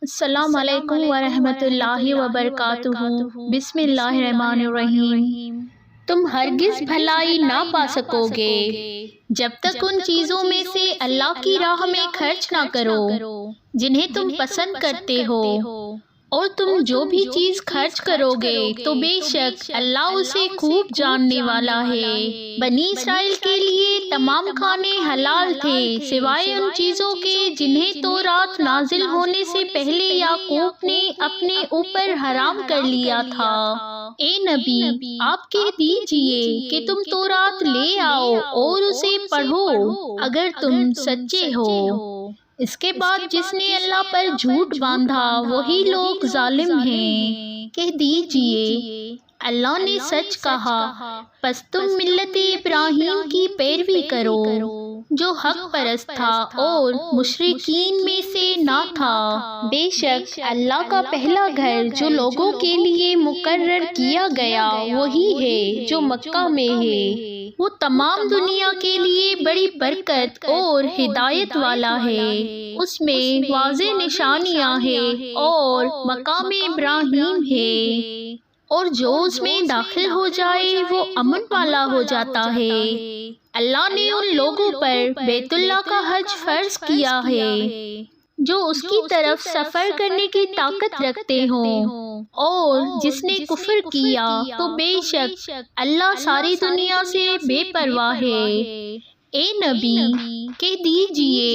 السلام علیکم ورحمۃ اللہ وبرکاتہ۔ بسم اللہ الرحمن الرحیم۔ تم ہرگز بھلائی نہ پا سکو گے جب تک ان چیزوں میں سے اللہ کی راہ میں خرچ نہ کرو جنہیں تم پسند کرتے ہو، اور تم جو بھی چیز خرچ کرو گے تو بے شک اللہ اسے خوب جاننے والا ہے۔ بنی اسرائیل کے لیے تمام کھانے حلال تھے سوائے ان چیزوں کے جنہیں تورات نازل ہونے سے پہلے یعقوب نے اپنے اوپر حرام کر لیا تھا۔ اے نبی، آپ کہہ دیجئے کہ تم تورات لے آؤ اور اسے پڑھو اگر تم سچے ہو۔ اس کے بعد جس نے اللہ پر جھوٹ باندھا وہی لوگ ظالم ہیں۔ کہہ دیجئے اللہ نے سچ کہا، پس تم ملت ابراہیم کی پیروی کرو جو حق پرست تھا اور مشرکین میں سے نہ تھا۔ بے شک اللہ کا پہلا گھر جو لوگوں کے لیے مقرر کیا گیا وہی ہے جو مکہ میں ہے، وہ تمام دنیا کے لیے بڑی برکت اور ہدایت والا ہے۔ اس میں واضح نشانیاں ہیں اور مقام ابراہیم ہے، اور جو اس میں داخل ہو جائے وہ امن والا ہو جاتا ہے۔ اللہ نے ان لوگوں پر بیت اللہ کا حج فرض کیا ہے جو اس کی طرف سفر کرنے کی طاقت رکھتے ہوں، اور جس نے کفر کیا تو بے شک اللہ ساری دنیا سے بے پرواہ ہے۔ اے نبی، کہہ دیجئے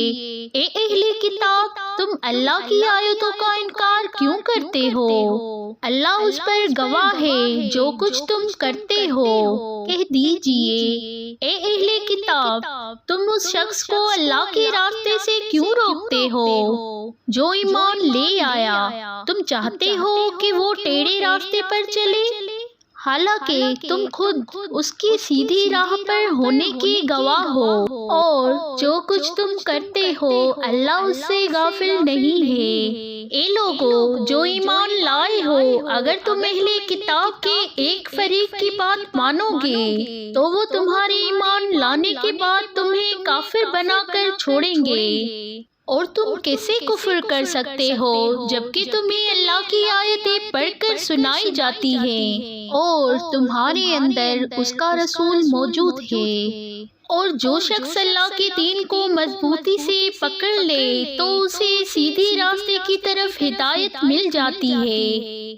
اے اہل کتاب، تم اللہ کی آیتوں کا انکار کیوں کرتے ہو؟ اللہ اس پر گواہ ہے جو کچھ تم کرتے ہو۔ کہہ دیجئے اے اہل کتاب، تم اس شخص کو اللہ کے راستے سے کیوں روکتے ہو جو ایمان لے آیا؟ تم چاہتے ہو کہ وہ ٹیڑھے راستے پر چلے، حالانکہ تم خود اس کی سیدھی راہ پر ہونے کی گواہ ہو، اور جو کچھ تم کرتے ہو اللہ اس سے غافل نہیں ہے۔ اے لوگو جو ایمان لائے ہو، اگر تم اہل کتاب کے ایک فریق کی بات مانو گے تو وہ تمہارے ایمان لانے کے بعد تمہیں کافر بنا کر چھوڑیں گے، اور تم کیسے کفر کر سکتے ہو جبکہ تمہیں اللہ کی آیتیں پڑھ کر سنائی جاتی ہیں اور تمہارے اندر اس کا رسول موجود ہے۔ اور جو شخص اللہ کے دین کو مضبوطی سے پکڑ لے تو اسے سیدھی راستے کی طرف ہدایت مل جاتی ہے۔